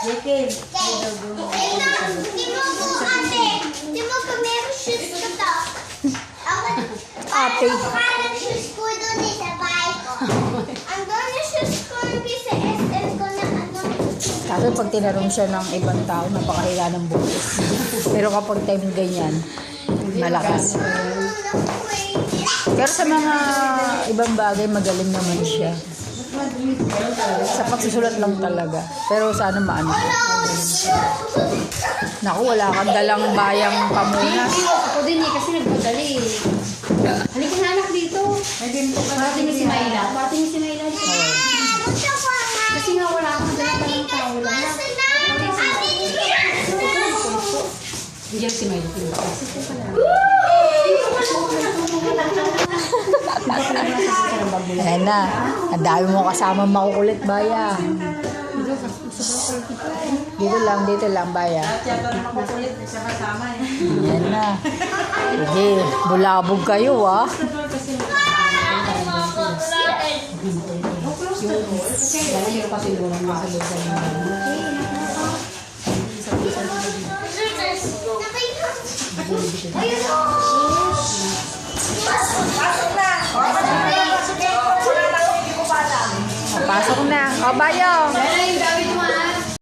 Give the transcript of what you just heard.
Jekin. Di mo ko meron shoes ko to. Ate. Parang shoes ko doon sa bahay ko. Ang doon yung shoes ko sa SM ko na ano. Kaso pag tinarong siya ng ibang tao, napakahila ng buhos. Pero kapag time ganyan, malakas. Pero sa mga ibang bagay, magaling naman siya. Sa pagsusulat lang talaga. Pero sana maano. Naku, wala kang dalang bayang pamunas. Ako din eh, kasi nagmadali eh. Halika na anak dito. Parating niyo si Mayla. Parating niyo si Mayla. Kasi nga wala akong dala-dalang tao lang. Bigyan si Mayla. Ayan na. Ang dami mo kasama makukulit, baya. Dito lang, baya. Ayan na. Sige, bulabog kayo, ah. Pasok na. O, bayo.